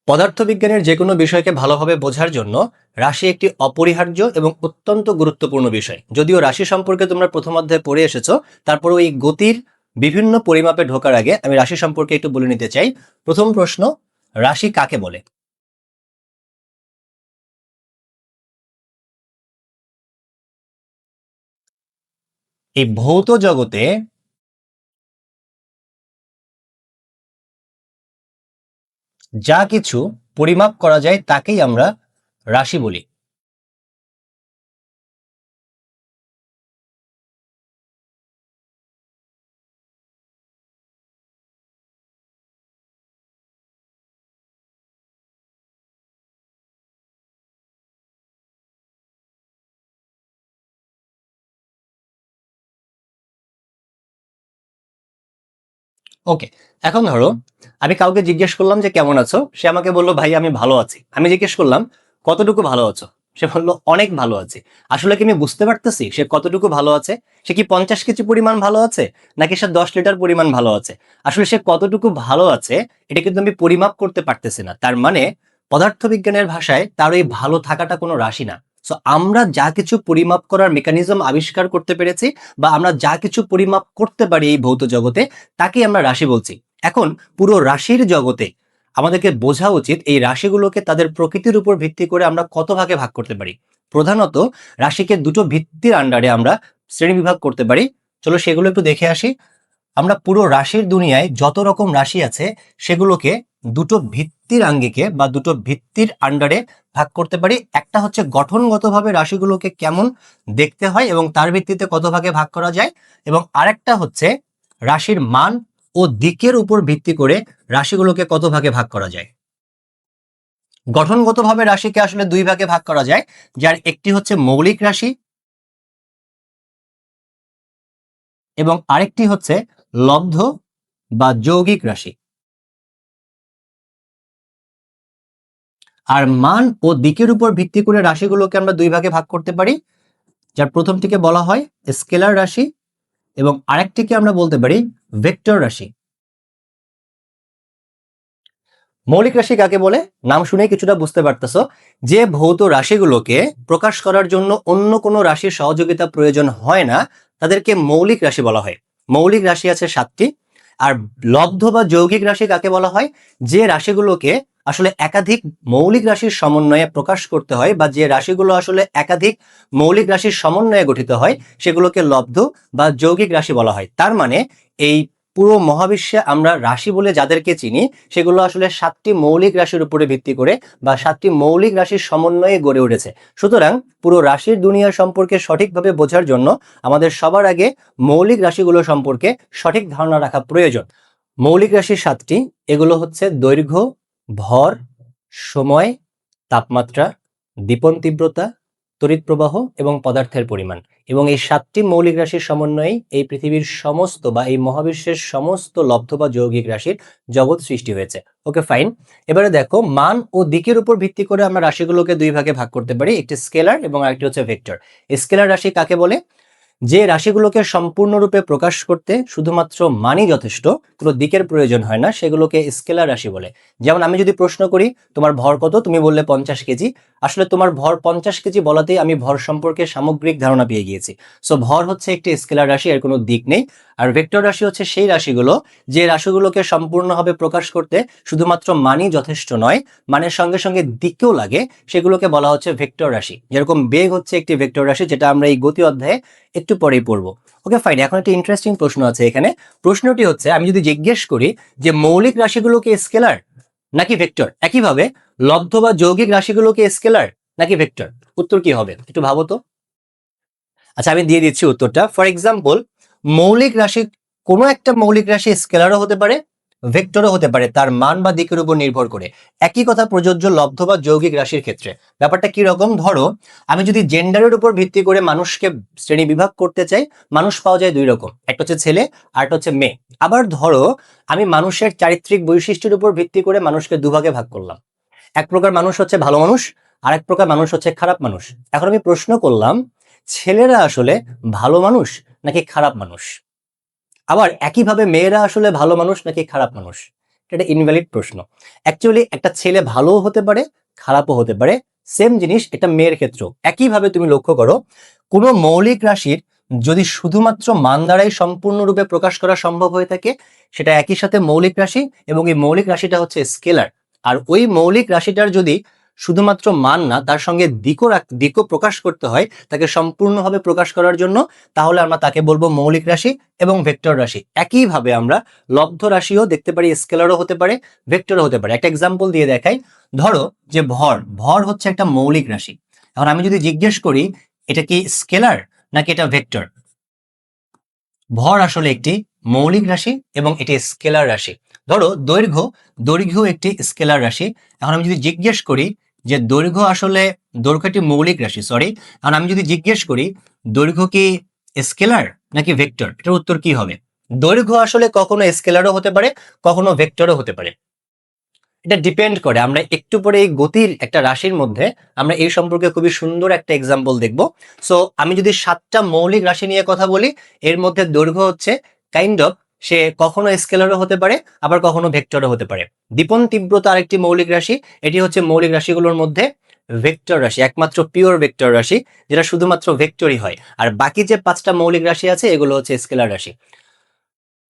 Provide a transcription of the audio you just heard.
পদার্থবিজ্ঞানের যে কোনো বিষয়কে ভালোভাবে বোঝার জন্য রাশি একটি অপরিহার্য এবং অত্যন্ত গুরুত্বপূর্ণ বিষয়। যদিও রাশি সম্পর্কে তোমরা প্রথম অধ্যায়ে পড়ে এসেছো, তারপরেও এই গতির বিভিন্ন পরিমাপে ঢোকার আগে আমি রাশি সম্পর্কে একটু বলে নিতে চাই। প্রথম প্রশ্ন, রাশি কাকে বলে? এই ভৌত জগতে যা কিছু পরিমাপ করা যায় তাকেই আমরা রাশি বলি। ওকে, এখন ধরো আমি কাউকে জিজ্ঞেস করলাম যে কেমন আছো, সে আমাকে বললো ভাই আমি ভালো আছি। আমি জিজ্ঞেস করলাম কতটুকু ভালো আছো, সে বললো অনেক ভালো আছে। আসলে কি আমি বুঝতে পারতেছি সে কতটুকু ভালো আছে? সে কি 50 কেজি পরিমাণ ভালো আছে, নাকি সে 10 লিটার পরিমাণ ভালো আছে? আসলে সে কতটুকু ভালো আছে এটা কিন্তু আমি পরিমাপ করতে পারতেছি না। তার মানে পদার্থবিজ্ঞানের ভাষায় তার ওই ভালো থাকাটা কোনো রাশি না। সো আমরা যা কিছু পরিমাপ করার মেকানিজম আবিষ্কার করতে পেরেছি, বা আমরা যা কিছু পরিমাপ করতে পারি এই ভৌত জগতে, তাকে আমরা রাশি বলছি। এখন পুরো রাশির জগতে আমাদেরকে বোঝা উচিত এই রাশিগুলোকে তাদের প্রকৃতির উপর ভিত্তি করে আমরা কত ভাগে ভাগ করতে পারি। প্রধানত রাশিকে দুটো ভিত্তির আন্ডারে আমরা শ্রেণীবিভাগ করতে পারি। চলো সেগুলো একটু দেখে আসি। আমরা পুরো রাশির দুনিয়ায় যত রকম রাশি আছে সেগুলোকে দুটো ভিত্তির আঙ্গিকে বা দুটো ভিত্তির আন্ডারে ভাগ করতে পারি। একটা হচ্ছে গঠনগতভাবে রাশিগুলোকে কেমন দেখতে হয় এবং তার ভিত্তিতে কত ভাগে ভাগ করা যায়, এবং আরেকটা হচ্ছে রাশির মান ও দিকের উপর ভিত্তি করে রাশিগুলোকে কত ভাগে ভাগ করা যায়। গঠনগতভাবে রাশিকে আসলে দুই ভাগে ভাগ করা যায়, যার একটি হচ্ছে মৌলিক রাশি এবং আরেকটি হচ্ছে লব্ধ বা যৌগিক রাশি। আর মান ও দিকের উপর ভিত্তি করে রাশিগুলোকে আমরা দুই ভাগে ভাগ করতে পারি, যার প্রথমটিকে বলা হয় স্কেলার রাশি এবং আরেকটিকে আমরা বলতে পারি ভেক্টর রাশি। মৌলিক রাশি কাকে বলে? নাম শুনে কিছুটা বুঝতে পারতেছো। যে ভৌত রাশিগুলোকে প্রকাশ করার জন্য অন্য কোনো রাশির সহযোগিতা প্রয়োজন হয় না, তাদেরকে মৌলিক রাশি বলা হয়। মৌলিক রাশি আছে 7টি। আর লব্ধ বা যৌগিক রাশি কাকে বলা হয়? যে রাশিগুলোকে আসলে একাধিক মৌলিক রাশির সমন্বয়ে প্রকাশ করতে হয়, বা যে রাশিগুলো আসলে একাধিক মৌলিক রাশির সমন্বয়ে গঠিত হয়, সেগুলোকে লব্ধ বা যৌগিক রাশি বলা হয়। তার মানে এই পুরো মহাবিশ্বে আমরা রাশি বলে যাদেরকে চিনি, সেগুলো আসলে 7টি মৌলিক রাশির উপরে ভিত্তি করে বা 7টি মৌলিক রাশির সমন্বয়ে গড়ে উঠেছে। সুতরাং পুরো রাশির দুনিয়া সম্পর্কে সঠিকভাবে বোঝার জন্য আমাদের সবার আগে মৌলিক রাশিগুলো সম্পর্কে সঠিক ধারণা রাখা প্রয়োজন। মৌলিক রাশি 7টি, এগুলো হচ্ছে দৈর্ঘ্য, ভর, সময়, তাপমাত্রা, দীপন তীব্রতা, তড়িৎ প্রবাহ এবং পদার্থের পরিমাণ। এবং এই 7টি মৌলিক রাশির সমন্বয়ে এই পৃথিবীর সমস্ত বা এই মহাবিশ্বের সমস্ত লব্ধ বা যৌগিক রাশির জগৎ সৃষ্টি হয়েছে। Okay fine. এবারে দেখো, মান ও দিকের উপর ভিত্তি করে আমরা রাশিগুলোকে দুই ভাগে ভাগ করতে পারি, একটি স্কেলার এবং আরেকটি হচ্ছে ভেক্টর। স্কেলার রাশি কাকে বলে? যে রাশিগুলোকে সম্পূর্ণরূপে প্রকাশ করতে শুধুমাত্র মানই যথেষ্ট, কোনো দিকের প্রয়োজন হয় না, সেগুলোকে স্কেলার রাশি বলে। যেমন আমি যদি প্রশ্ন করি তোমার ভর কত, তুমি বললে 50 কেজি। আসলে তোমার ভর 50 কেজি বলাতেই আমি ভর সম্পর্কে সামগ্রিক ধারণা পেয়ে গিয়েছি। সো ভর হচ্ছে একটি স্কেলার রাশি, এর কোনো দিক নেই। আর ভেক্টর রাশি হচ্ছে সেই রাশিগুলো যে রাশিগুলোকে সম্পূর্ণভাবে প্রকাশ করতে শুধুমাত্র মানই যথেষ্ট নয়, মানের সঙ্গে সঙ্গে দিকেও লাগে, সেগুলোকে বলা হচ্ছে ভেক্টর রাশি। যেরকম বেগ হচ্ছে একটি ভেক্টর রাশি, যেটা আমরা এই গতি অধ্যায়ে একটু পরেই পড়বো। Okay fine. এখন একটা ইন্টারেস্টিং প্রশ্ন আছে এখানে। প্রশ্নটি হচ্ছে, আমি যদি জিজ্ঞেস করি যে মৌলিক রাশিগুলোকে স্কেলার নাকি ভেক্টর, একইভাবে লব্ধ বা যৌগিক রাশিগুলোকে স্কেলার নাকি ভেক্টর, উত্তর কি হবে একটু ভাবো তো। আচ্ছা, আমি দিয়ে দিচ্ছি উত্তরটা। ফর এক্সাম্পল, মৌলিক রাশি, কোনো একটা মৌলিক রাশি স্কেলারও হতে পারে, ভেক্টরও হতে পারে, তার মান বা দিকের উপর নির্ভর করে। একই কথা প্রযোজ্য লব্ধ বা যৌগিক রাশির ক্ষেত্রে। ব্যাপারটা কি রকম? ধরো আমি যদি জেন্ডারের উপর ভিত্তি করে মানুষকে শ্রেণী বিভাগ করতে চাই, মানুষ পাওয়া যায় দুই রকম, একটা হচ্ছে ছেলে আর একটা হচ্ছে মেয়ে। আবার ধরো আমি মানুষের চারিত্রিক বৈশিষ্ট্যের উপর ভিত্তি করে মানুষকে দুভাগে ভাগ করলাম। এক প্রকার মানুষ হচ্ছে ভালো মানুষ, আর এক প্রকার মানুষ হচ্ছে খারাপ মানুষ। এখন আমি প্রশ্ন করলাম, ছেলেরা আসলে ভালো মানুষ নাকি খারাপ মানুষ? আবার একইভাবে মেয়েরা আসলে ভালো মানুষ নাকি খারাপ মানুষ? এটা ইনভ্যালিড প্রশ্ন। অ্যাকচুয়ালি একটা ছেলে ভালোও হতে পারে, খারাপও হতে পারে। সেম জিনিস এটা মেয়ের ক্ষেত্রেও একইভাবে তুমি লক্ষ্য করো, কোনো মৌলিক রাশির যদি শুধুমাত্র মান দ্বারাই সম্পূর্ণরূপে প্রকাশ করা সম্ভব হয়ে থাকে, সেটা একই সাথে মৌলিক রাশি, এবং এই মৌলিক রাশিটা হচ্ছে স্কেলার। আর ওই মৌলিক রাশিটার যদি শুধুমাত্র মান না, তার সঙ্গে দিকও প্রকাশ করতে হয় তাকে সম্পূর্ণভাবে প্রকাশ করার জন্য, তাহলে আমরা তাকে বলবো মৌলিক রাশি এবং ভেক্টর রাশি। একইভাবে আমরা লব্ধ রাশিও দেখতে পারি, স্কেলারও হতে পারে, ভেক্টরও হতে পারে। একটা এক্সাম্পল দিয়ে দেখাই। ধরো যে ভর হচ্ছে একটা মৌলিক রাশি। এখন আমি যদি জিজ্ঞেস করি এটা কি স্কেলার নাকি এটা ভেক্টর, ভর আসলে একটি মৌলিক রাশি এবং এটি স্কেলার রাশি। ধরো দৈর্ঘ্য একটি স্কেলার রাশি। এখন আমি যদি জিজ্ঞেস করি যে দৈর্ঘ্য একটি মৌলিক রাশি, সরি, এখন আমি যদি জিজ্ঞেস করি দৈর্ঘ্য কি স্কেলার নাকি ভেক্টর, এটার উত্তর কি হবে? দৈর্ঘ্য আসলে কখনো স্কেলারও হতে পারে, কখনো ভেক্টরও হতে পারে। এটা ডিপেন্ড করে। আমরা একটু পরে এই গতির একটা রাশির মধ্যে আমরা এই সম্পর্কে খুবই সুন্দর একটা এক্সাম্পল দেখব। সো আমি যদি 7টা মৌলিক রাশি নিয়ে কথা বলি, এর মধ্যে দৈর্ঘ্য হচ্ছে কাইন্ড অফ, সে কখনো স্কেলারও হতে পারে, আবার কখনো ভেক্টরও হতে পারে। দীপন তীব্রতা আরেকটি মৌলিক রাশি, এটি হচ্ছে মৌলিক রাশিগুলোর মধ্যে ভেক্টর রাশি, একমাত্র পিওর ভেক্টর রাশি, যেটা শুধুমাত্র ভেক্টরই হয়। আর বাকি যে 5টা মৌলিক রাশি আছে এগুলো হচ্ছে স্কেলার রাশি।